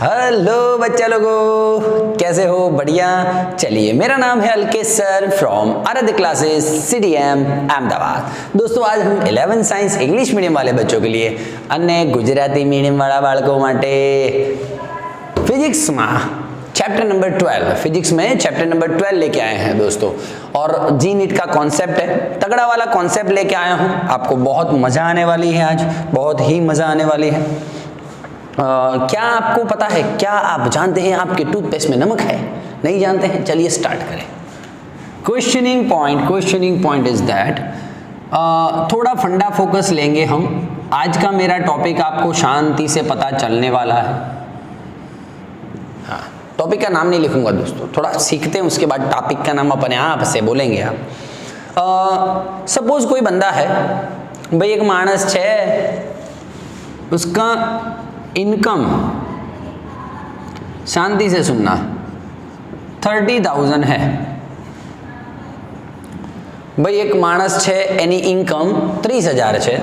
Hello बच्चा लोगों, कैसे हो? बढ़िया। चलिए, मेरा नाम है अलकेश सर फ्रॉम आराध्य क्लासेस CDM अहमदाबाद। दोस्तों, आज हम 11 साइंस इंग्लिश मीडियम वाले बच्चों के लिए અને ગુજરાતી મીડિયમ વાળા બાળકો માટે फिजिक्स में चैप्टर नंबर 12 फिजिक्स में चैप्टर नंबर 12 लेके आए हैं दोस्तों। और जी नीट का कॉन्सेप्ट है, तगड़ा वाला कॉन्सेप्ट लेके आया हूँ। आपको बहुत मजा आने वाली है, आज बहुत ही मजा आने वाली है। क्या आपको पता है, क्या आप जानते हैं आपके टूथपेस्ट में नमक है? नहीं जानते हैं? चलिए स्टार्ट करें। क्वेश्चनिंग पॉइंट इज दैट, थोड़ा फंडा फोकस लेंगे हम। आज का मेरा टॉपिक आपको शांति से पता चलने वाला है। हाँ, टॉपिक का नाम नहीं लिखूंगा दोस्तों, थोड़ा सीखते हैं, उसके बाद टॉपिक का नाम अपने आप से बोलेंगे आप। सपोज कोई बंदा है भाई, एक मानस है, उसका इनकम, शांति से सुनना, 30,000 है भाई। एक मानस है, एनी इनकम 30,000 है।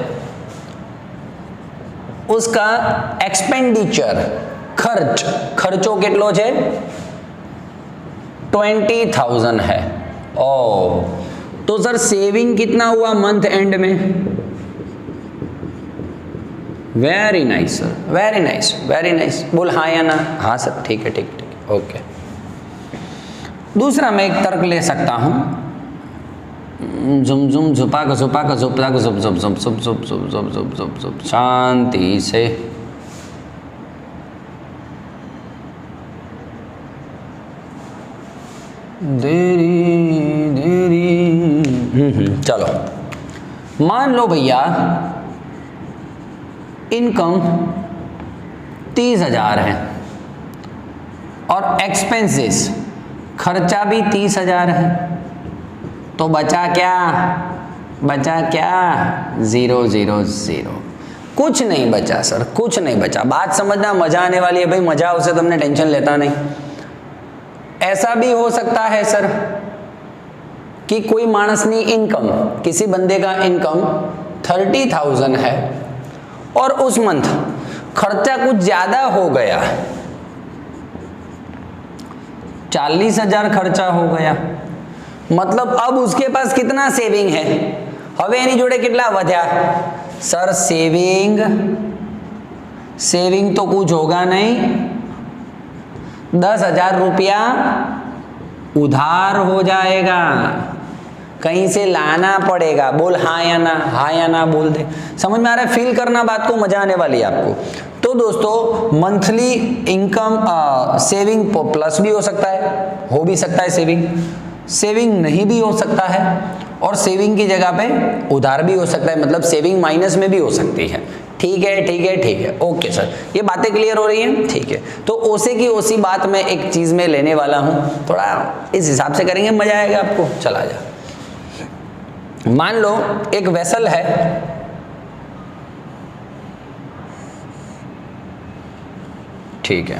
उसका एक्सपेंडिचर, खर्चो કેટલો છે? 20,000 है। ओ, तो सर सेविंग कितना हुआ मंथ एंड में? Very nice sir, very nice, very nice. बोल हाँ या ना? हाँ सर, ठीक है, ठीक है, ओके। दूसरा मैं एक तर्क ले सकता हूँ, झुम झुम झुपा का झुपा का झुपा का झुप झुप झुप झुप झुप झुप झुप झुप झुप झुप, शांति से। देरी देरी। चलो, मान लो भैया इनकम 30,000 है और एक्सपेंसेस, खर्चा भी 30,000 है। तो बचा क्या? बचा क्या? 0 0 0। कुछ नहीं बचा सर, कुछ नहीं बचा। बात समझना, मजा आने वाली है भाई, मजा उसे तुमने टेंशन लेता नहीं। ऐसा भी हो सकता है सर कि कोई मानसनी इनकम, किसी बंदे का इनकम 30,000 है और उस मंथ खर्चा कुछ ज्यादा हो गया, 40,000 खर्चा हो गया। मतलब अब उसके पास कितना सेविंग है? હવે એની જોડે કેટલા વધ્યા? सर सेविंग तो कुछ होगा नहीं, 10,000 रुपया उधार हो जाएगा, कहीं से लाना पड़ेगा। बोल हाँ या ना? हाँ या ना बोल दे। समझ में आ रहा है? फील करना बात को, मजा आने वाली है आपको। तो दोस्तों, मंथली इनकम सेविंग प्लस भी हो सकता है, हो भी सकता है सेविंग नहीं भी हो सकता है, और सेविंग की जगह पे उधार भी हो सकता है, मतलब सेविंग माइनस में भी हो सकती है। ठीक है, ठीक है, ठीक है, ओके सर, ये बातें क्लियर हो रही हैं? ठीक है। तो ओसे की ओसी बात मैं एक चीज में लेने वाला हूं, थोड़ा इस हिसाब से करेंगे, मजा आएगा आपको। चला जा। मान लो एक वेसल है, ठीक है,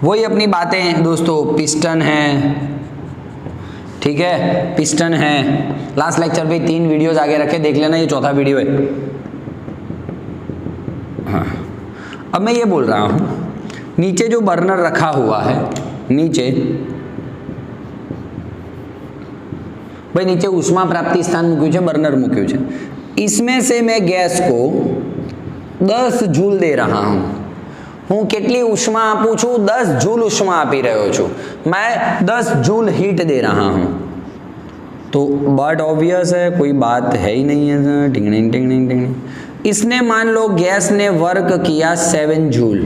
वही अपनी बातें दोस्तों, पिस्टन है, ठीक है, पिस्टन है। लास्ट लेक्चर पे 3 वीडियोस आगे रखे, देख लेना, ये चौथा वीडियो है। हाँ, अब मैं ये बोल रहा हूं, नीचे जो बर्नर रखा हुआ है, नीचे भाई, नीचे उष्मा प्राप्ति स्थान मूक्યું છે, बर्नर मूक्યું છે। इसमें से मैं गैस को 10 जूल दे रहा हूं। हूँ કેટલી ઉષ્મા આપું છું? 10 जूल उष्मा આપી રહ્યો છું। मैं 10 जूल हीट दे रहा हूँ। तो बट ऑब्वियस है, कोई बात है ही नहीं है सर। टिंगनिंग टिंगनिंग टिंगनिंग। इसने मान लो गैस ने वर्क किया 7 जूल,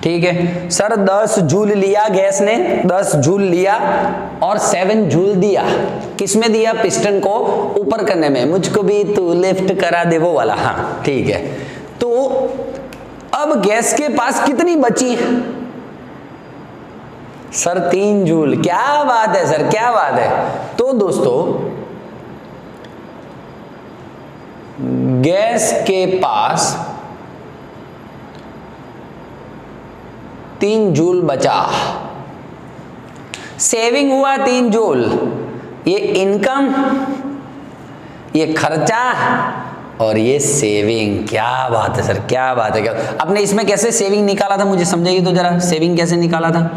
ठीक है सर। 10 जूल लिया गैस ने, 10 जूल लिया और 7 जूल दिया। किसमें दिया? पिस्टन को ऊपर करने में। मुझको भी तू लिफ्ट करा दे, वो वाला। हाँ, ठीक है। तो अब गैस के पास कितनी बची? Sir 3 joule. क्या बात है सर, क्या बात है। तो दोस्तों, गैस के पास 3 जूल बचा, सेविंग हुआ 3 जूल। ये इनकम, ये खर्चा और ये सेविंग। क्या बात है सर, क्या बात है। क्या आपने इसमें कैसे सेविंग निकाला था, मुझे समझाइए तो जरा, सेविंग कैसे निकाला था?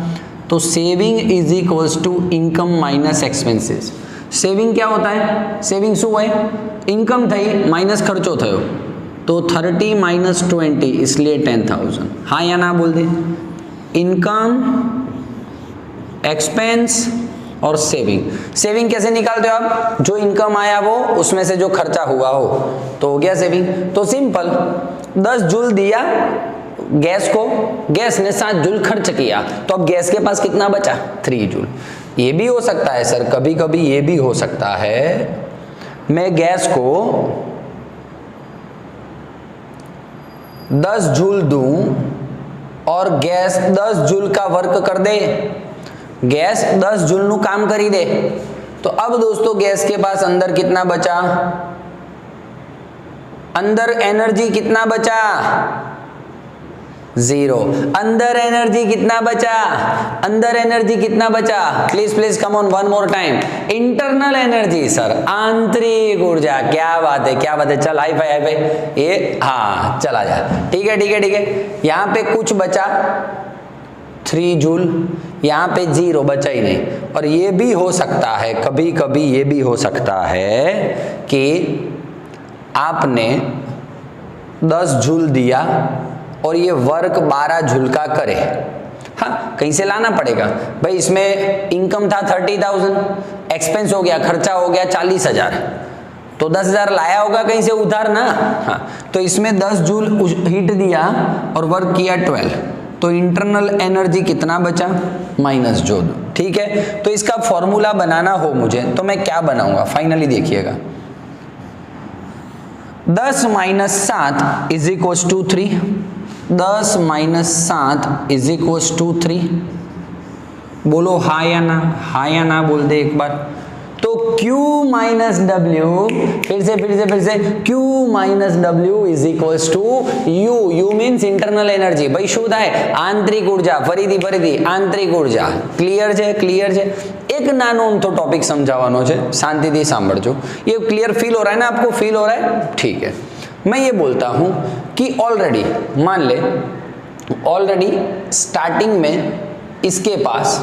तो saving is equals to income minus expenses. Saving क्या होता है? सेविंग શું હોય? इनकम થઈ माइनस खर्चो થયો, तो 30 माइनस 20 इसलिए 10,000। हाँ या ना बोल दे। इनकम, एक्सपेंस और सेविंग। सेविंग कैसे निकालते हो आप? जो इनकम आया वो उसमें से जो खर्चा हुआ हो तो हो गया सेविंग। तो सिंपल, 10 जूल दिया गैस को, गैस ने 7 जूल खर्च किया, तो अब गैस के पास कितना बचा? 3 जूल। ये भी हो सकता है सर, कभी कभी ये भी हो सकता है मैं गैस को 10 जूल दूं और गैस 10 जूल का वर्क कर दे, गैस 10 जूल નું काम કરી दे, तो अब दोस्तों गैस के पास अंदर कितना बचा? अंदर एनर्जी कितना बचा? 0। अंदर एनर्जी कितना बचा? अंदर एनर्जी कितना बचा? Please please come on, one more time. Internal energy sir, आंतरिक ऊर्जा। क्या बात है, क्या बात है। चल हाई फाई, हाई फाई। ये हाँ चला जा, ठीक है ठीक है ठीक है। यहाँ पे कुछ बचा 3 जूल, यहाँ पे 0 बचा ही नहीं। और ये भी हो सकता है, कभी कभी ये भी हो सकता है कि आपने 10 जूल दिया और ये वर्क 12 जूल का करे। हाँ, कहीं से लाना पड़ेगा भाई। इसमें इनकम था 30,000, एक्सपेंस हो गया, खर्चा हो गया 40,000, तो 10,000 लाया होगा कहीं से उधार ना। हाँ, तो इसमें 10 जूल हीट दिया और वर्क किया 12, तो इंटरनल एनर्जी कितना बचा? माइनस जो। ठीक है, तो इसका फॉर्मूला बनाना हो मुझे तो मैं क्या बनाऊंगा? फाइनली देखिएगा, 10 minus 7 is equal to 3। 10 minus 7 is equal to 3। बोलो हाँ या ना, हाँ या ना बोल दे एक बार। तो Q माइनस डब्ल्यू, फिर से Q minus W is equal to U। U means internal energy. भाई શું થાય? આંતરિક ઊર્જા। ફરીથી આંતરિક ઊર્જા। ક્લિયર છે, ક્લિયર છે। एक नानो तो टॉपिक समझावानो છે, शांतिથી સાંભળજો। ये क्लियर फील हो रहा है ना आपको? फील हो रहा है? ठीक है। मैं ये बोलता हूं कि ऑलरेडी मान ले, ऑलरेडी स्टार्टिंग में इसके पास,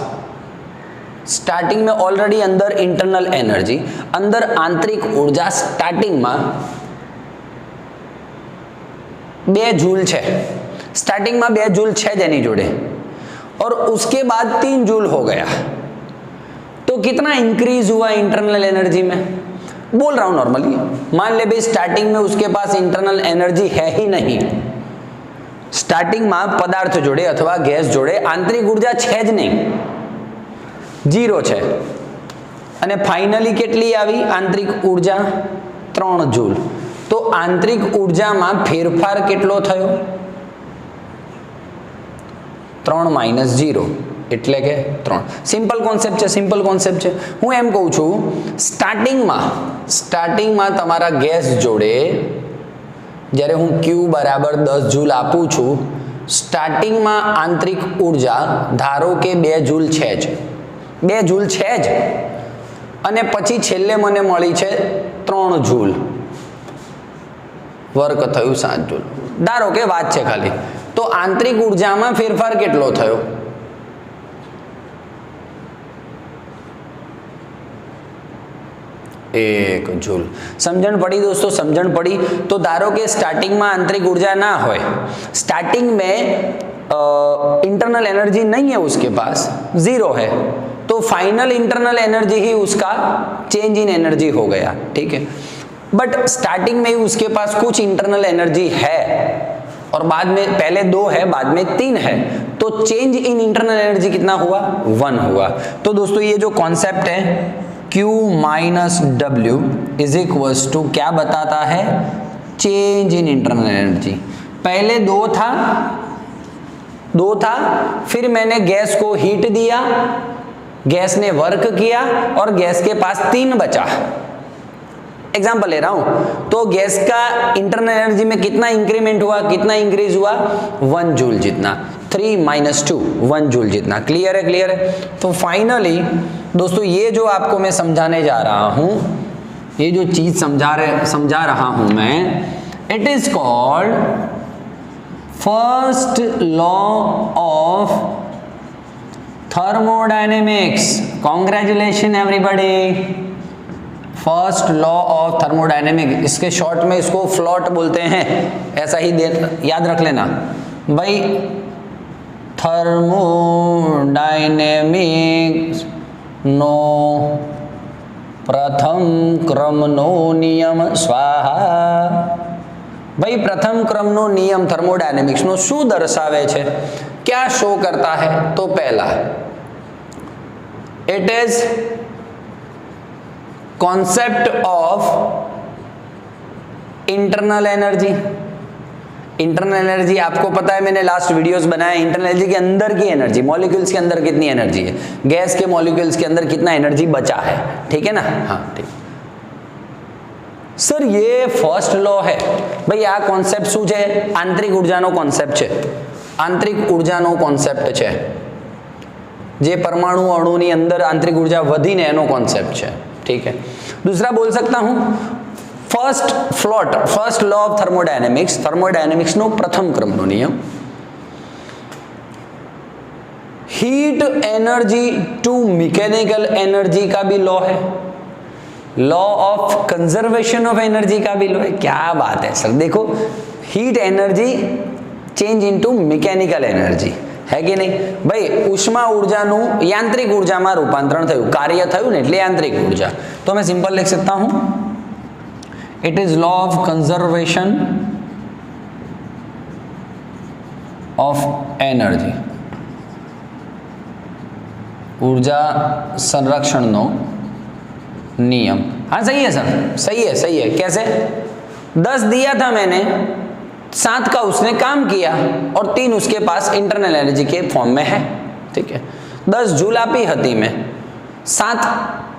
स्टार्टिंग में ऑलरेडी अंदर इंटरनल एनर्जी, अंदर आंतरिक ऊर्जा स्टार्टिंग में 2 जूल है। स्टार्टिंग में 2 जूल है जेनी जोड़े, और उसके बाद 3 जूल हो गया, तो कितना इंक्रीज हुआ इंटरनल एनर्जी में? बोल रहा हूं नॉर्मली। मान ले भाई स्टार्टिंग में उसके पास इंटरनल एनर्जी है ही नहीं, स्टार्टिंग में पदार्थ जोड़े अथवा गैस जोड़े आंतरिक ऊर्जा है ज नहीं, 0 है। અને फाइनली કેટલી આવી आंतरिक ऊर्जा? 3 जूल। तो आंतरिक ऊर्जा में फेरफार કેટલો થયો? 3 माइनस 0 એટલે કે 3। सिंपल कॉन्सेप्ट है, सिंपल कॉन्सेप्ट है। हूँ एम कहूँ छू, स्टार्टिंग में तमारा गैस जोड़े જ્યારે હું Q बराबर 10 जूल आपू छू, स्टार्टिंग में आंतरिक ऊर्जा धारो के 2 जूल है ज, 2 जूल है ज, अने पछी छेल्ले मने मळी छे 3 जूल, वर्क थयुं 7 जूल। धारो के वात छे खाली। तो आंतरिक ऊर्जा में फेरफार केटलो थयो? 1 जूल। समझण पड़ी दोस्तों, समझण पड़ी? तो धारो के स्टार्टिंग में आंतरिक ऊर्जा ना होय, स्टार्टिंग में इंटरनल एनर्जी नहीं है उसके पास, 0 है, तो फाइनल इंटरनल एनर्जी ही उसका चेंज इन एनर्जी हो गया। ठीक है, बट स्टार्टिंग में ही उसके पास कुछ इंटरनल एनर्जी है और बाद में, पहले 2 है बाद में 3 है, तो चेंज इन इंटरनल एनर्जी कितना हुआ? 1 हुआ। तो दोस्तों ये जो कॉन्सेप्ट है Q minus W is equal to क्या बताता है? Change in internal energy. पहले 2 था, फिर मैंने गैस को हीट दिया, गैस ने वर्क किया और गैस के पास 3 बचा। एग्जाम्पल ले रहा हूं, तो गैस का इंटरनल एनर्जी में कितना इंक्रीमेंट हुआ, कितना इंक्रीज हुआ? 1 जूल जितना। 3 माइनस 2, 1 जूल जितना। क्लियर है, क्लियर है? तो फाइनली दोस्तों ये जो आपको मैं समझाने जा रहा हूं, ये जो चीज समझा रहा हूं मैं, it is called first law of thermodynamics. Congratulation everybody, first law of thermodynamics. इसके शॉर्ट में इसको फ्लॉट बोलते हैं, ऐसा ही याद रख लेना भाई। थर्मोडायनेमिक्स नो प्रथम क्रमनो नियम स्वाहा। भाई प्रथम क्रमનો નિયમ થર્મોડાયનેમિક્સનો શું દર્શાવે છે, क्या शो करता है? तो पहला, it is concept of internal energy. Internal energy आपको पता है, मैंने लास्ट वीडियोस बनाया, इंटरनल एनर्जी के अंदर की एनर्जी, मॉलिक्यूल्स के अंदर कितनी एनर्जी है, गैस के मॉलिक्यूल्स के अंदर कितना एनर्जी बचा है, ठीक है ना? हाँ ठीक। सर ये फर्स्ट लॉ है भाई, आ कॉन्सेप्ट શું છે? આંતરિક ઊર્જાનો કોન્સેપ્ટ છે, આંતરિક ઊર્જાનો કોન્સેપ્ટ છે, જે પરમાણુ અણુની અંદર આંતરિક ઊર્જા વધીને એનો કોન્સેપ્ટ છે, ठीक है। दूसरा बोल सकता हूं first float, first law of thermodynamics, thermodynamics नो प्रथम क्रमનો નિયમ, heat energy to mechanical energy का भी लॉ है, law of conservation of energy का भी लॉ है। क्या बात है सर, देखो heat energy change into mechanical energy है कि नहीं भाई। उष्मा ऊर्जाનું યાંત્રિક ऊर्जाમાં રૂપાંતરણ થયું, કાર્ય થયું ને એટલે યાંત્રિક ऊर्जा। तो मैं सिंपल लिख सकता हूं, it is law of conservation of energy, ऊर्जा संरक्षणનો नियम। हाँ सही है सर, सही है, सही है। कैसे? 10 दिया था मैंने, 7 का उसने काम किया और 3 उसके पास इंटरनल एनर्जी के फॉर्म में है, ठीक है। 10 जूल आपी हती में, 7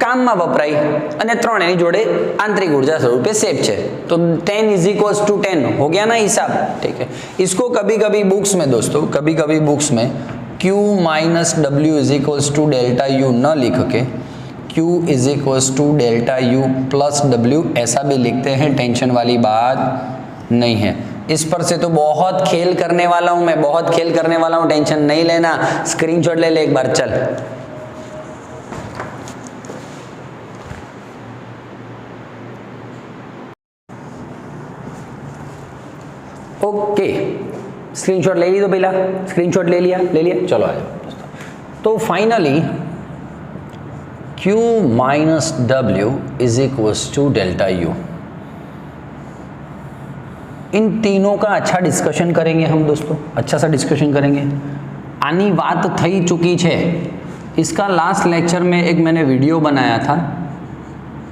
काम में वपराई અને 3 एनी जोड़े आंतरिक ऊर्जा स्वरूपे सेव है, तो 10 इज इक्वल्स टू 10 हो गया ना हिसाब, ठीक है। इसको कभी कभी बुक्स में दोस्तों, कभी कभी बुक्स में Q minus W is equals to delta U न लिख के Q is equals to delta U plus W ऐसा भी लिखते हैं, टेंशन वाली बात नहीं है। इस पर से तो बहुत खेल करने वाला हूं मैं, बहुत खेल करने वाला हूं, टेंशन नहीं लेना। स्क्रीनशॉट ले ले एक बार, चल। ओके, स्क्रीनशॉट ले ली तो पहला, स्क्रीनशॉट ले लिया, चलो आ जाओ। तो finally Q minus W is equals to delta U. इन तीनों का अच्छा डिस्कशन करेंगे हम दोस्तों, अच्छा सा डिस्कशन करेंगे। आनी बात थई चुकी है, इसका लास्ट लेक्चर में एक मैंने वीडियो बनाया था,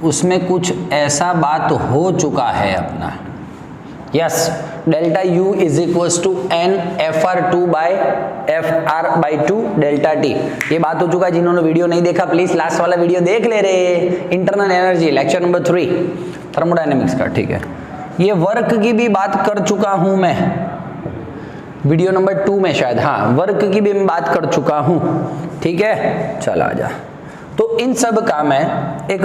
उसमें कुछ ऐसा बात हो चुका है अपना। Yes, delta U is equals to N F R two by F R by two delta T, ये बात हो चुका है। जिन्होंने वीडियो नहीं देखा प्लीज लास्ट वाला वीडियो देख ले रहे। Internal energy lecture number 3 thermodynamics का, ठीक है। ये वर्क की भी बात कर चुका हूं मैं, वीडियो नंबर 2 में शायद, हाँ वर्क की भी मैं बात कर चुका हूं, ठीक है। चल आ जा। तो इन सब का मैं एक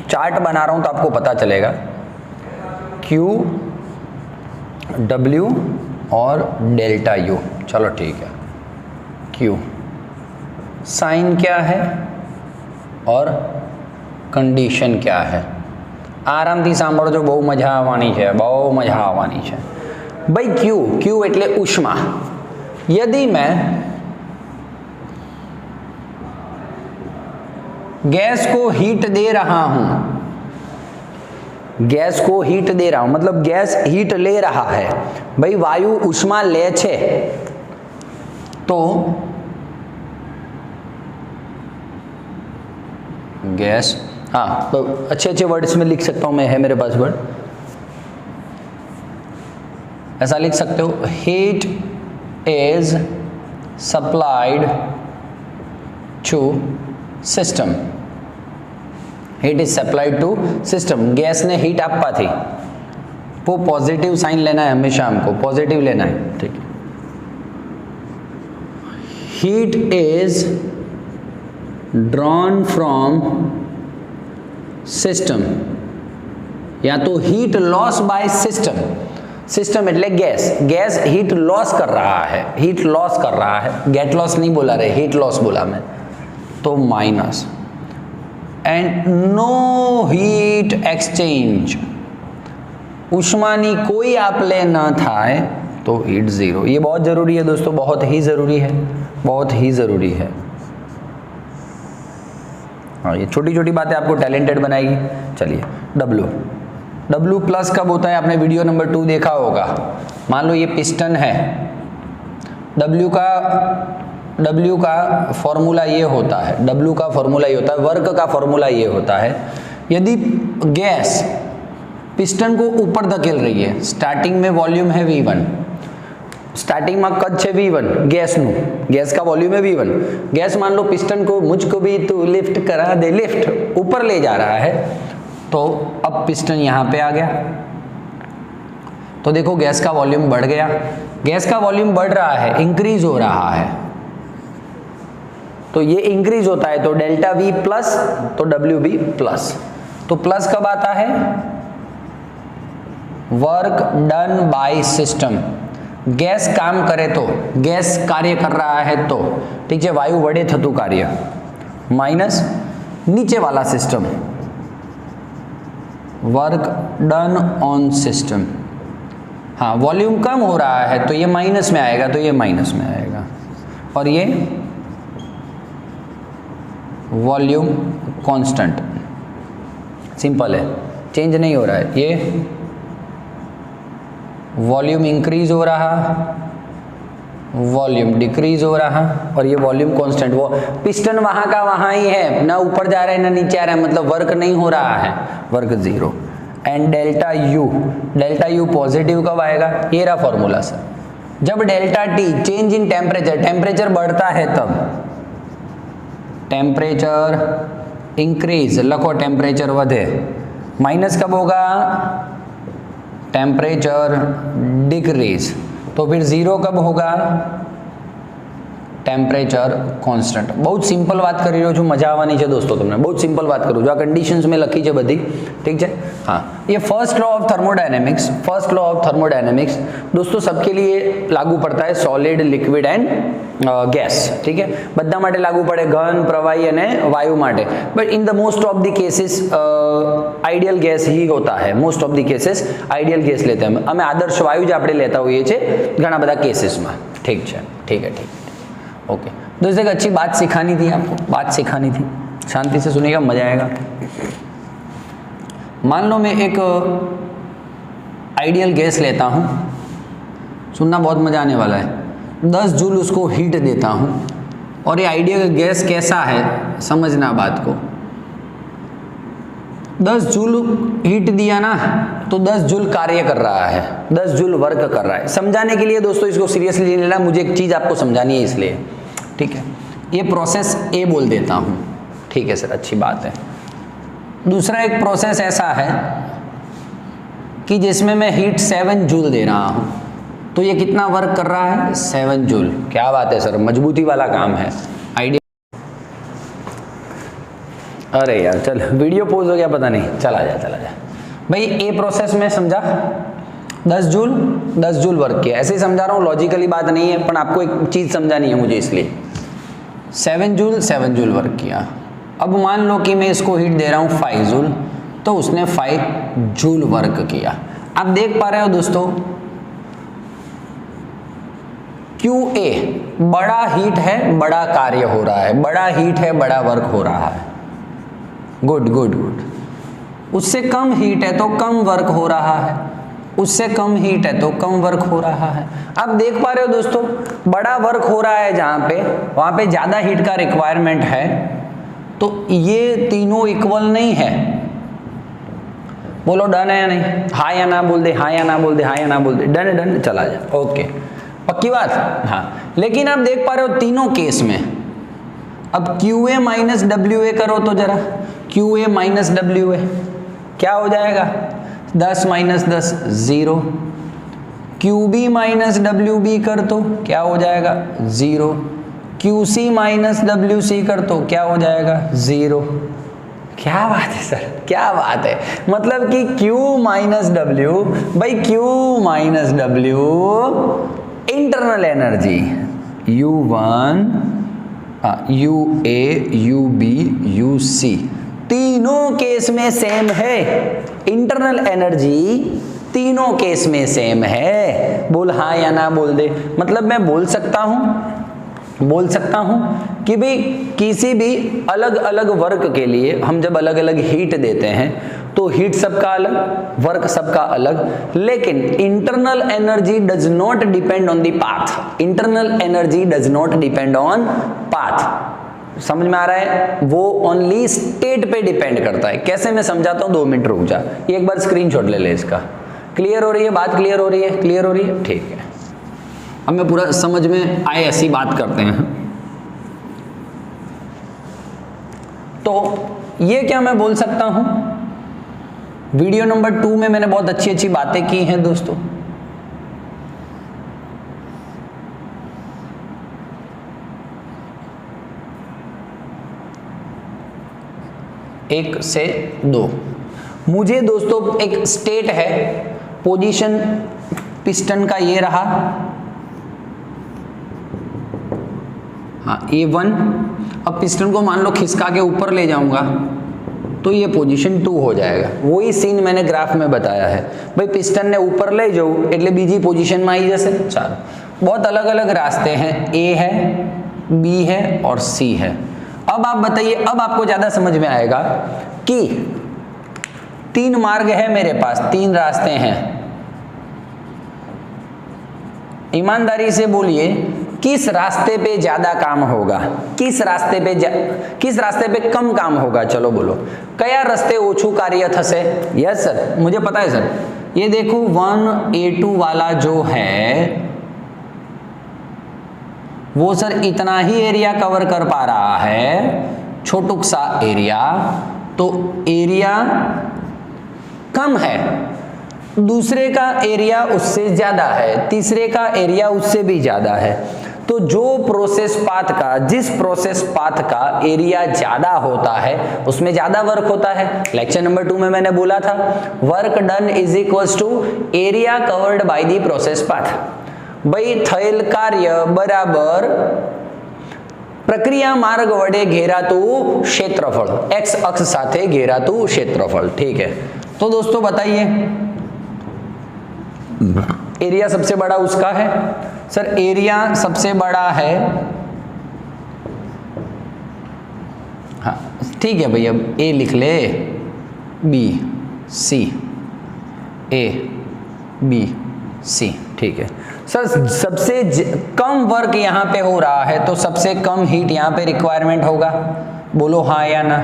चार्ट बना रहा हूं तो आपको पता चलेगा Q W और डेल्टा U। चलो ठीक है, Q साइन क्या है और कंडीशन क्या है, आराम थी सांभळजो, बहु मजा आववानी छे, बहु मजा आववानी छे भाई। Q एटले उष्मा। यदि मैं गैस को हीट दे रहा हूं, गैस को हीट दे रहा हूं मतलब गैस हीट ले रहा है भाई, वायु उष्मा ले छे, तो गैस, हाँ तो अच्छे अच्छे वर्ड्स में लिख सकता हूं मैं, है मेरे पास वर्ड, ऐसा लिख सकते हो, heat is supplied to system, heat is supplied to system. Gas ने हीट आपा थी, वो पॉजिटिव साइन लेना है हमेशा, हमको पॉजिटिव लेना है, ठीक है। Heat is drawn from system या तो heat loss by system, system એટલે गैस, गैस हीट लॉस कर रहा है, हीट लॉस कर रहा है, गेट लॉस नहीं बोला रे, हीट लॉस बोला मैं, तो minus, and no heat exchange, उष्मानी कोई आपले न थाय तो हीट जीरो। ये बहुत जरूरी है दोस्तों, बहुत ही जरूरी है, बहुत ही जरूरी है। हाँ, ये छोटी छोटी बातें आपको टैलेंटेड बनाएगी। चलिए W, W प्लस कब होता है, आपने वीडियो नंबर 2 देखा होगा। मान लो ये पिस्टन है, W का फॉर्मूला ये होता है, W का फॉर्मूला ये होता है, वर्क का फॉर्मूला ये होता है। यदि गैस पिस्टन को ऊपर धकेल रही है, स्टार्टिंग में वॉल्यूम है V1, स्टार्टिंग में कद છે V1 गैस का वॉल्यूम है V1, गैस मान लो पिस्टन को मुझको भी तू लिफ्ट करा दे, लिफ्ट ऊपर ले जा रहा है, तो अब पिस्टन यहां पे आ गया, तो देखो गैस का वॉल्यूम बढ़ गया, गैस का वॉल्यूम बढ़ रहा है, इंक्रीज हो रहा है, तो ये इंक्रीज होता है तो डेल्टा V प्लस, तो WB प्लस, तो प्लस कब आता है, work done by system, gas काम करे तो, गैस कार्य कर रहा है तो, ठीक है, वायु वड़े थतु कार्य, माइनस नीचे वाला system, work done on system. हाँ, वॉल्यूम कम हो रहा है तो ये माइनस में आएगा, तो ये माइनस में आएगा, और ये वॉल्यूम कांस्टेंट, सिंपल है, चेंज नहीं हो रहा है, ये वॉल्यूम इंक्रीज हो रहा, वॉल्यूम डिक्रीज हो रहा, और ये वॉल्यूम कांस्टेंट, वो पिस्टन वहां का वहां ही है, ना ऊपर जा रहा है ना नीचे आ रहा है, मतलब वर्क नहीं हो रहा है, work zero. And delta U positive कब आएगा, ये रहा फॉर्मूला सर, जब delta T change in temperature, temperature बढ़ता है तब, टेम्परेचर इंक्रीज लखो, टेम्परेचर बढ़े, माइनस कब होगा, टेम्परेचर डिक्रीज, तो फिर जीरो कब होगा, टेम्परेचर कांस्टेंट। बहुत सिंपल बात કરી રહ્યો છું, મજા આવવાની છે दोस्तों તમને, बहुत सिंपल बात करूँ जो आ कंडीशंस में लखी है बधी, ठीक है। हाँ, ये first law of thermodynamics, first law of thermodynamics दोस्तों सबके लिए लागू पड़ता है, सॉलिड, लिक्विड एंड गैस, ठीक है, બધા માટે लागू પડે, ઘન, પ્રવાહી અને વાયુ માટે, but in the most of the cases ideal gas ही होता है, most of the cases ideal gas लेते हैं, અમે આદર્શ વાયુ જ આપણે લેતા હોઈએ છીએ ઘણા બધા કેસીસમાં, ठीक है, ठीक है, ठीक है, ओके। दोस्तों एक अच्छी बात सिखानी थी आपको, बात सिखानी थी, शांति से सुनिएगा, मजा आएगा। मान लो मैं एक आइडियल गैस लेता हूँ, सुनना बहुत मजा आने वाला है, 10 जूल उसको हीट देता हूँ, और ये आइडियल गैस कैसा है समझना बात को। 10 जूल हीट दिया ना तो 10 जूल कार्य कर रहा है, 10 जूल वर्क कर रहा है। समझाने के लिए दोस्तों इसको सीरियसली नहीं लेना, मुझे एक चीज़ आपको समझानी है इसलिए, ठीक है। ये प्रोसेस ए बोल देता हूँ, ठीक है सर, अच्छी बात है। दूसरा एक प्रोसेस ऐसा है कि जिसमें मैं हीट 7 जूल दे रहा हूँ, तो ये कितना वर्क कर रहा है, 7 जूल। क्या बात है सर, मजबूती वाला काम है, आइडिया। अरे यार चल, वीडियो पोज हो गया पता नहीं, चला जा भाई। ए प्रोसेस में समझा, 10 जूल वर्क किया, ऐसे ही समझा रहा हूँ, लॉजिकली बात नहीं है, पर आपको एक चीज़ समझानी है मुझे, इसलिए 7 जूल वर्क किया। अब मान लो कि मैं इसको हीट दे रहा हूँ 5 जूल, तो उसने 5 जूल वर्क किया। आप देख पा रहे हो दोस्तों, QA बड़ा हीट है, बड़ा कार्य हो रहा है, बड़ा हीट है, बड़ा वर्क हो रहा है, गुड गुड गुड। उससे कम हीट है तो कम वर्क हो रहा है, उससे कम हीट है तो कम वर्क हो रहा है। आप देख पा रहे हो दोस्तों, बड़ा वर्क हो रहा है जहाँ पे, वहाँ पे ज़्यादा हीट का रिक्वायरमेंट है, तो ये तीनों इक्वल नहीं है। बोलो डन है या नहीं, हाँ या ना बोल दे, हाँ या ना बोल दे, हाँ या ना बोल दे, डन डन, चला जाए, ओके, पक्की बात। हाँ, लेकिन आप देख पा रहे हो तीनों केस में, अब QA माइनस WA करो तो जरा, QA माइनस WA क्या हो जाएगा, 10 माइनस 10 0, QB माइनस WB कर तो क्या हो जाएगा 0, QC माइनस WC कर तो क्या हो जाएगा 0, क्या बात है सर, क्या बात है। मतलब कि Q minus W by Q minus W internal energy U1 UA UB UC तीनों केस में सेम है। इंटरनल एनर्जी तीनों केस में सेम है। बोल हाँ या ना बोल दे। मतलब मैं बोल सकता हूं कि भाई किसी भी अलग अलग वर्क के लिए हम जब अलग अलग हीट देते हैं तो हीट सबका अलग, वर्क सबका अलग, लेकिन internal energy does not depend on the path. Internal energy does not depend on path. समझ में आ रहा है? वो ओनली स्टेट पे डिपेंड करता है। कैसे, मैं समझाता हूं, 2 मिनट रुक जा। एक बार स्क्रीनशॉट ले ले इसका। क्लियर हो रही है बात? क्लियर हो रही है? क्लियर हो रही है? ठीक है। अब मैं पूरा समझ में आए ऐसी बात करते हैं। तो ये क्या मैं बोल सकता हूं, वीडियो नंबर 2 में मैंने बहुत अच्छी अच्छी बातें की हैं दोस्तों। एक से 2 मुझे दोस्तों एक स्टेट है, पोजीशन पिस्टन का ये रहा, हाँ A1। अब पिस्टन को मान लो खिसका के ऊपर ले जाऊंगा तो ये पोजीशन 2 हो जाएगा। वही सीन मैंने ग्राफ में बताया है भाई, पिस्टन ने ऊपर ले जाओ એટલે બીજી पोजीशन में आई जैसे। चलो बहुत अलग अलग रास्ते हैं, A है, B है और C है। अब आप बताइए, अब आपको ज्यादा समझ में आएगा कि 3 मार्ग है मेरे पास, 3 रास्ते हैं। ईमानदारी से बोलिए किस रास्ते पे ज्यादा काम होगा, किस रास्ते पे कम काम होगा? चलो बोलो, कया रस्ते ओछू कार्य थसे? यस सर, मुझे पता है सर। ये देखो 1A2 वाला जो है वो सर इतना ही एरिया कवर कर पा रहा है, छोटुक सा एरिया, तो एरिया कम है। दूसरे का एरिया उससे ज्यादा है, तीसरे का एरिया उससे भी ज्यादा है। तो जो प्रोसेस पाथ का, जिस प्रोसेस पाथ का एरिया ज्यादा होता है उसमें ज्यादा वर्क होता है। लेक्चर नंबर 2 में मैंने बोला था work done is equals to area covered by the process path. भाई थયેલ કાર્ય बराबर प्रक्रिया मार्ग वडे घेरातु क्षेत्रफल, एक्स अक्ष साथे घेरातु क्षेत्रफल। ठीक है, तो दोस्तों बताइए एरिया सबसे बड़ा उसका है सर, एरिया सबसे बड़ा है, हाँ ठीक है भाई। अब ए लिख ले, बी सी, ए बी सी, ठीक है सर। सबसे कम वर्क यहाँ पे हो रहा है तो सबसे कम हीट यहाँ पे रिक्वायरमेंट होगा। बोलो हाँ या ना?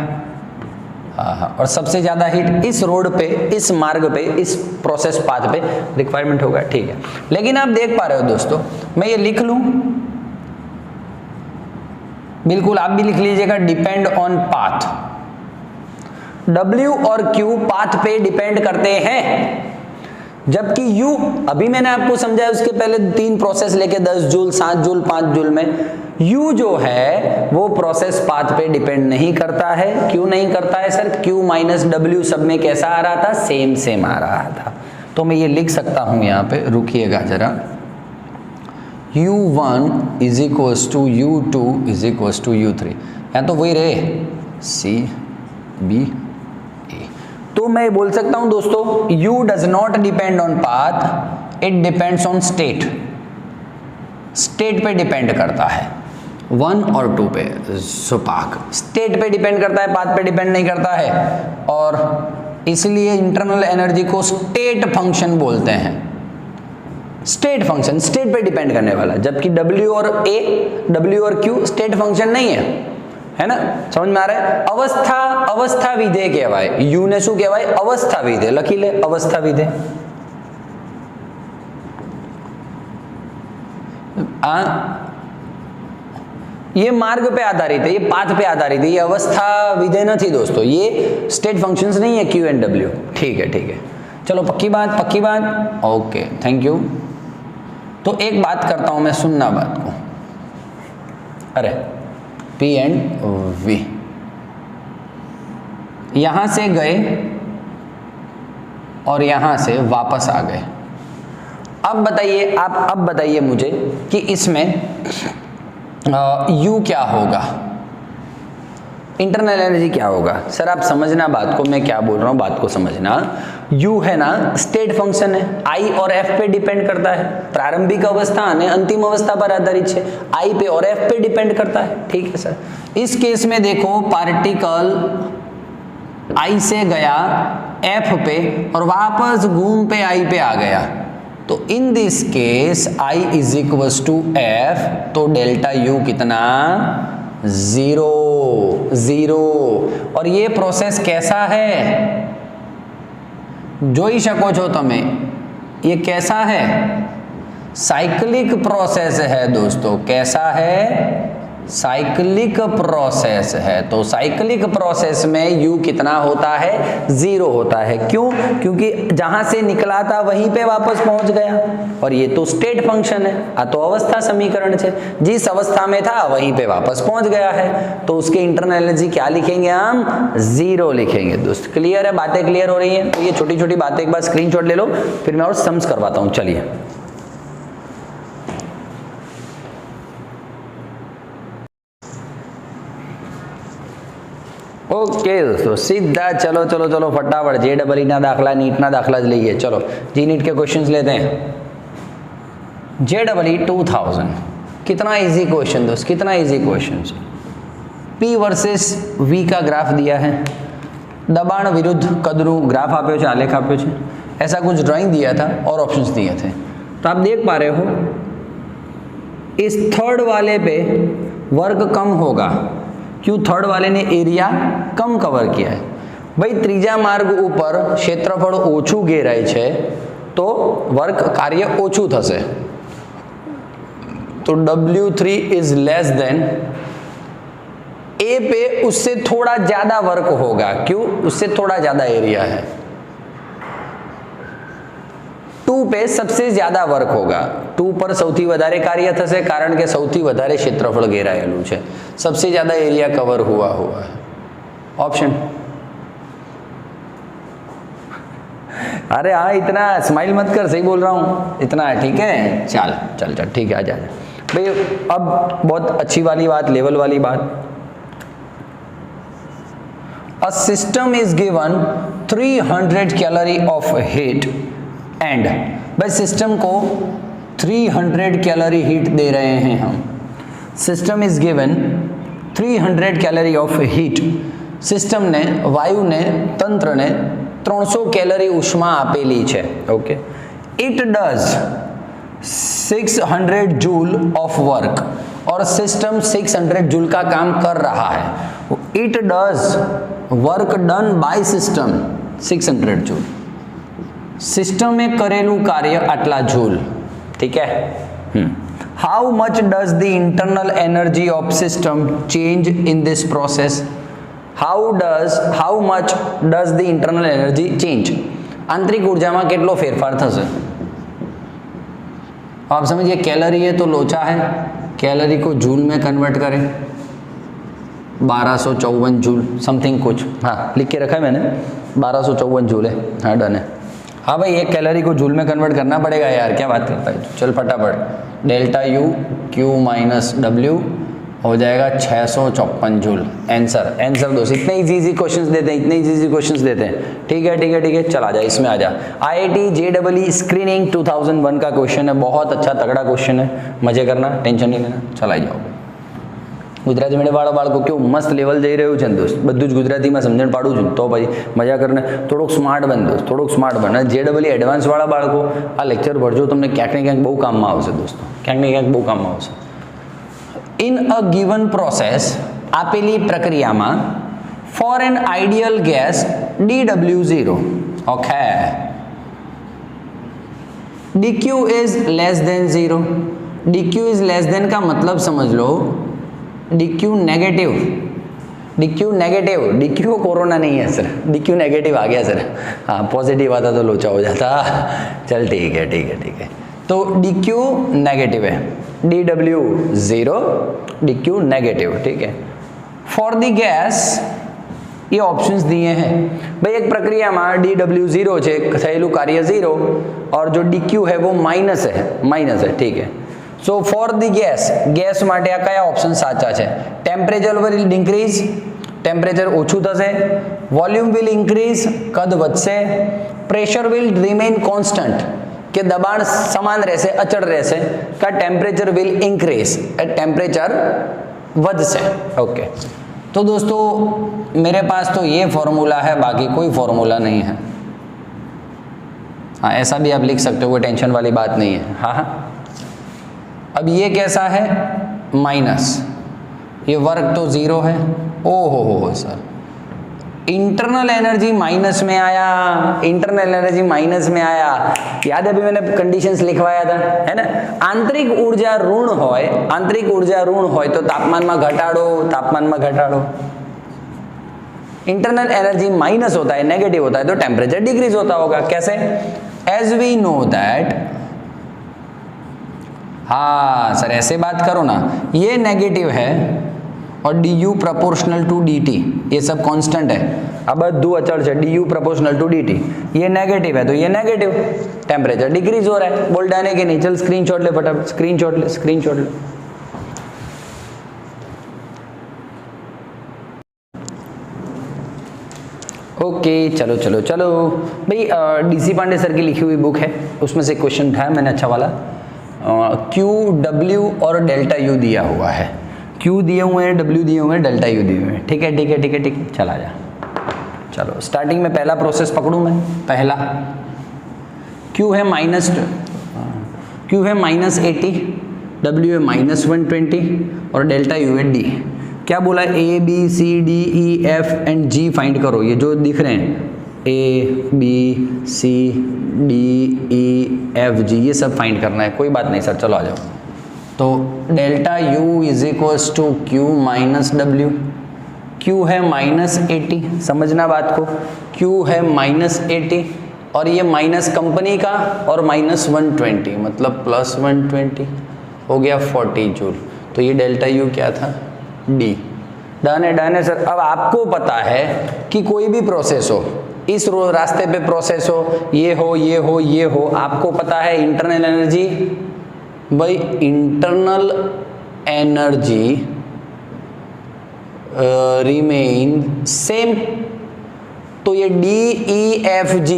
हाँ। और सबसे ज्यादा हीट इस रोड पे, इस मार्ग पे, इस प्रोसेस पाथ पे रिक्वायरमेंट होगा। ठीक है, लेकिन आप देख पा रहे हो दोस्तों, मैं ये लिख लूं, बिल्कुल आप भी लिख लीजिएगा, डिपेंड ऑन पाथ। W और Q पाथ पे डिपेंड करते हैं, जबकि U, अभी मैंने आपको समझाया उसके पहले 3 प्रोसेस लेके 10 जूल, 7 जूल, 5 जूल में, U जो है वो प्रोसेस पाथ पे डिपेंड नहीं करता है। क्यों नहीं करता है सर? Q माइनस W सब में कैसा आ रहा था? सेम आ रहा था। तो मैं ये लिख सकता हूं यहाँ पे, रुकिएगा जरा, U1 is equals to U2 is equals to U3, या तो वही रहे C B A। तो मैं बोल सकता हूं दोस्तों U does not depend on path, it depends on state. State पे डिपेंड करता है, 1 और 2 पे। सुपाक स्टेट पे डिपेंड करता है, पाथ पे डिपेंड नहीं करता है, और इसलिए इंटरनल एनर्जी को स्टेट फंक्शन बोलते हैं। स्टेट फंक्शन, स्टेट पे डिपेंड करने वाला, जबकि W और Q स्टेट फंक्शन नहीं है ना? समझ में आ रहा है? अवस्था विधेय कहवाय। U ने शू कहवाय? अवस्था विधेय। लखी ले, अवस्था विधेय। ये मार्ग पे आधारित है, ये पाथ पे आधारित है, ये अवस्था विधेय नहीं दोस्तों, ये स्टेट फंक्शंस नहीं है Q एंड W। ठीक है, चलो पक्की बात, ओके थैंक यू। तो एक बात करता हूं मैं, सुनना बात को। अरे P एंड V, यहां से गए और यहां से वापस आ गए। अब बताइए, अब बताइए मुझे कि इसमें U क्या होगा, इंटरनल एनर्जी क्या होगा। सर आप समझना बात को, मैं क्या बोल रहा हूं बात को समझना। U है ना स्टेट फंक्शन है, I और F पे डिपेंड करता है। प्रारंभिक अवस्था ने अंतिम अवस्था पर आधारित है, I पे और F पे डिपेंड करता है। ठीक है सर, इस केस में देखो पार्टिकल I से गया F पे और वापस घूम पे I पे आ गया, तो in this case I is equal to F, तो डेल्टा U कितना, 0। और ये प्रोसेस कैसा है, જોઈ શકો છો તમે, ये कैसा है, साइक्लिक प्रोसेस है दोस्तों। कैसा है, साइक्लिक प्रोसेस है। तो साइक्लिक प्रोसेस में U कितना होता है, 0 होता है। क्यों, क्योंकि जहां से निकला था वहीं पे वापस पहुंच गया, और ये तो स्टेट फंक्शन है, आ तो अवस्था समीकरण है, जिस अवस्था में था वहीं पे वापस पहुंच गया है, तो उसके इंटरनल एनर्जी क्या लिखेंगे हम, 0 लिखेंगे। दोस्त क्लियर है, बातें क्लियर हो रही हैं। तो ये छोटी छोटी बातें एक बार स्क्रीनशॉट ले लो, फिर मैं और सम्स करवाता हूं। चलिए ओके दोस्तों, सीधा चलो चलो चलो फटाफट JEE ना दाखला, नीट ना दाखला लीजिए। चलो जी नीट के क्वेश्चंस लेते हैं। JEE 2000 कितना इजी क्वेश्चन दोस्त, कितना easy question. P versus V का ग्राफ दिया है, दबाण विरुद्ध कदरू ग्राफ आप्यो छे, आलेख आप्यो छे, ऐसा कुछ ड्राइंग दिया था और ऑप्शंस दिए थे। तो आप देख पा रहे हो इस थर्ड वाले पे वर्क कम होगा, क्यों, थर्ड वाले ने एरिया कम कवर किया है। भाई ત્રીજા માર્ગ ઉપર ક્ષેત્રફળ ઓછું ઘેરાય છે તો વર્ક કાર્ય ઓછું થશે, तो W3 is less then A पे उससे थोड़ा ज्यादा वर्क होगा, क्यों, उससे थोड़ा ज्यादा एरिया है। 2 पे सबसे ज्यादा वर्क होगा, 2 पर સૌથી વધારે કાર્ય થશે કારણ કે સૌથી વધારે ક્ષેત્રફળ ઘેરાયેલું છે, सबसे ज्यादा एरिया कवर हुआ है। ऑप्शन, अरे हाँ इतना स्माइल मत कर, सही बोल रहा हूँ, इतना है, ठीक है। चल चल चल ठीक है, आ जा भाई। अब बहुत अच्छी वाली बात, लेवल वाली बात। A system is given 300 calorie of heat and, भाई सिस्टम को 300 कैलोरी हीट दे रहे हैं हम। System is given 300 calorie of heat, system ने, वायु ने, तंत्र ने 300 कैलोरी उष्मा आपेली है। Okay, it does 600 joule of work, और सिस्टम 600 जूल का काम कर रहा है। It does work done by system 600 joule, system में करेलू कार्य आटला जूल, ठीक है। How much does the internal energy of system change in this process, how much does the internal energy change, आंतरिक ऊर्जा में केटलो फेरफार थशे। आप समझिए कैलोरी है तो लोचा है, कैलोरी को जूल में कन्वर्ट करें, 1254 जूल समथिंग कुछ, हाँ लिख के रखा है मैंने, 1254 जूल है, हाँ डन है। हाँ भाई एक कैलोरी को जूल में कन्वर्ट करना पड़ेगा यार, क्या बात करता है। चल फटाफट, delta U Q minus W हो जाएगा 654 जूल। आंसर दोस्त, इतने इजी क्वेश्चंस देते हैं, इतने इजी क्वेश्चंस देते हैं। ठीक है, चल आ जा, इसमें आ जा। IIT JEE स्क्रीनिंग 2001 का क्वेश्चन है, बहुत अच्छा तगड़ा क्वेश्चन है, मजे करना, टेंशन नहीं लेना, चल आ जाओ। गुजराती मीडियम वाला बाळको केवुं मस्त लेवल जई रह्युं छे दोस्त, बधुं ज गुजरातीमां समजण पाडुं छुं, तो भाई मजा करने थोड़ोक स्मार्ट बन दोस्त, थोड़ोक स्मार्ट बन। JEE एडवांस वाला बाळको आ लेक्चर भरजो, तमने क्यांक ने क्यांक बहु काममां आवशे दोस्तों, क्यांक ने क्यांक बहु काममां आवशे। इन अ गिवन प्रोसेस, आपेली प्रक्रियामां for an ideal gas dW0, okay, dQ is less than 0। dQ is less than का मतलब समझ लो, dQ नेगेटिव, dQ कोरोना नहीं है सर, dQ नेगेटिव आ गया सर, हाँ पॉजिटिव आता तो लोचा हो जाता। चल ठीक है, तो dQ नेगेटिव है, dW 0, dQ नेगेटिव, ठीक है। फॉर द गैस ये ऑप्शंस दिए हैं भाई। एक प्रक्रियाમાં dw0 છે, થયેલું કાર્ય 0 और जो dq है वो माइनस है, ठीक है। सो फॉर द गैस માટે આ કયા ઓપ્શન સાચા છે? ટેમ્પરેચર વિલ ઇન્ક્રીઝ, ટેમ્પરેચર ઓછું થશે, વોલ્યુમ વિલ ઇન્ક્રીઝ, કદ વધશે, પ્રેશર વિલ રિમેઇન કોન્સ્ટન્ટ કે દબાણ સમાન રહેશે, અચળ રહેશે, का टेम्परेचर विल इंक्रीज, टेम्परेचर વધશે। ओके, तो दोस्तों मेरे पास तो ये फॉर्मूला है, बाकी कोई फॉर्मूला नहीं है। हाँ, ऐसा भी आप लिख सकते हो, कोई टेंशन वाली बात नहीं है। हाँ, अब ये कैसा है? माइनस, ये वर्क तो 0 है। ओ हो सर, इंटरनल एनर्जी माइनस में आया, इंटरनल एनर्जी माइनस में आया। याद है अभी मैंने कंडीशंस लिखवाया था, है ना? आंतरिक ऊर्जा ऋण होय, आंतरिक ऊर्जा ऋण होय तो तापमान में घटाड़ो। इंटरनल एनर्जी माइनस होता है, नेगेटिव होता है, तो टेम्परेचर डिक्रीज होता होगा। कैसे? एज वी नो दैट, हाँ सर ऐसे बात करो ना, ये नेगेटिव है और du प्रोपोर्शनल टू dt, ये सब कांस्टेंट है। अब બધું અચળ છે, du प्रोपोर्शनल टू dt, ये नेगेटिव है तो ये नेगेटिव, टेम्परेचर डिक्रीज हो रहा है। बोल डालने के नहीं, चल स्क्रीनशॉट ले फटाफट, स्क्रीनशॉट ले। ओके, चलो भाई, डीसी पांडे सर की लिखी हुई बुक है, उसमें से क्वेश्चन उठाया मैंने अच्छा वाला। क्यू, डब्ल्यू और डेल्टा यू दिया हुआ है, क्यू दिए हुए हैं, डब्ल्यू दिए हुए हैं, डेल्टा यू दिए हुए हैं। ठीक है, चला जा। चलो स्टार्टिंग में पहला प्रोसेस पकड़ूं मैं। पहला क्यू है -80, डब्ल्यू है -120 और डेल्टा यू है डी। क्या बोला? A B C D E F and G find करो। ये जो दिख रहे हैं A B C D E F G, ये सब फाइंड करना है। कोई बात नहीं सर, चलो आ जाओ। तो delta U is equals to Q minus W. Q है -80, समझना बात को, क्यू है -80 और ये माइनस कंपनी का और -120 मतलब +120 हो गया 40 जूल। तो ये डेल्टा यू क्या था? डी। डन है सर। अब आपको पता है कि कोई भी प्रोसेस हो, इस रास्ते पे प्रोसेस हो, ये हो, आपको पता है इंटरनल एनर्जी, भाई इंटरनल एनर्जी रिमेन सेम। तो ये DEFG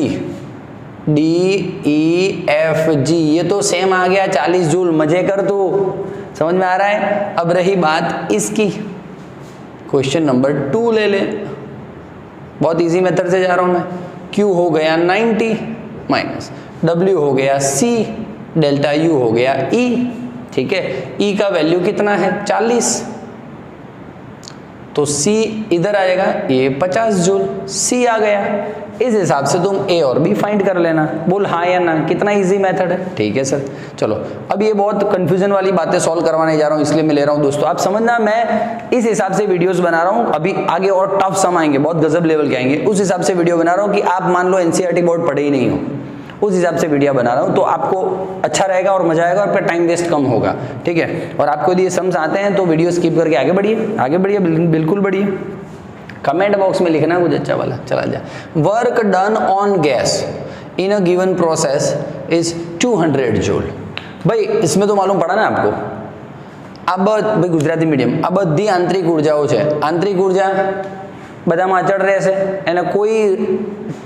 ये तो सेम आ गया, 40 जूल। मजे कर तू, समझ में आ रहा है? अब रही बात इसकी, क्वेश्चन नंबर 2 ले ले। बहुत इजी मेथड से जा रहा हूं मैं। Q हो गया 90 माइनस, W हो गया C, डेल्टा U हो गया E। ठीक है, E का वैल्यू कितना है? 40। तो C इधर आएगा, ये 50 जूल, C आ गया। इस हिसाब से तुम A और B फाइंड कर लेना। बोल हाँ या ना, कितना इजी मेथड है। ठीक है सर, चलो अब ये बहुत कंफ्यूजन वाली बातें सॉल्व करवाने जा रहा हूँ, इसलिए मैं ले रहा हूँ दोस्तों। आप समझना, मैं इस हिसाब से वीडियोस बना रहा हूँ। अभी आगे और टफ सम आएंगे, बहुत गजब लेवल के आएंगे, उस हिसाब से वीडियो बना रहा हूँ कि आप मान लो एनसीईआरटी बोर्ड पढ़े ही नहीं हो, उस हिसाब से वीडियो बना रहा हूँ। तो आपको अच्छा रहेगा और मजा आएगा और फिर टाइम वेस्ट कम होगा। ठीक है, और आपको यदि ये समझ आते हैं तो वीडियो स्किप करके आगे बढ़िए, बिल्कुल बढ़िए। कमेंट बॉक्स में लिखना कुछ अच्छा वाला। चला जा। Work done on gas in a given process is 200 joule. भाई इसमें तो मालूम पड़ा ना आपको। अब भाई गुजराती मीडियम, आ बधी आंतरिक ऊर्जाओं है। आंतरिक ऊर्जा बधामां अचळ रहेशे, एने कोई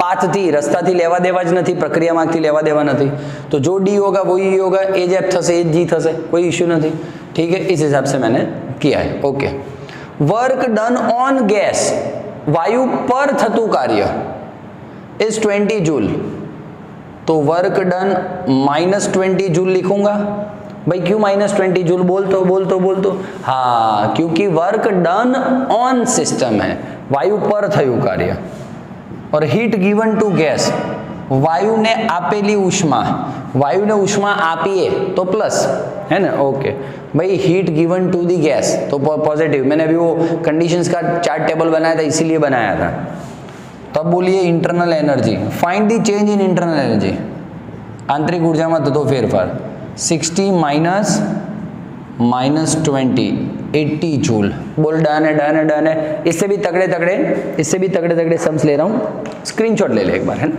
पाथथी रस्ताथी लेवा देवा ज नथी, प्रक्रियामांथी लेवा देवा नथी। तो जो डी होगा वही होगा, ए जेफ थशे ए जी थशे, कोई इश्यू नहीं। ठीक है, इस हिसाब से मैंने किया है। Okay, work done on gas, वायु पर थतु कार्य इज 20 जूल। तो वर्क डन -20 जूल लिखूंगा। भाई क्यों -20 जूल? बोल तो हाँ, क्योंकि वर्क डन ऑन सिस्टम है, वायु पर थयु कार्य। और हीट गिवन टू गैस, वायु ने आपेली उष्मा, वायु ने उष्मा आपी है तो प्लस है ना। ओके भाई, heat given to the gas तो पॉजिटिव। मैंने अभी वो कंडीशंस का चार्ट टेबल बनाया था, इसीलिए बनाया था। तब बोलिए internal energy, find the change in internal energy. आंतरिक ऊर्जा में तो फेरफार 60 माइनस -20 80 जूल। बोल डन है, डन है, डन है। इससे भी तगड़े तगड़े सम्स ले रहा हूँ, स्क्रीनशॉट ले ले एक बार, है ना।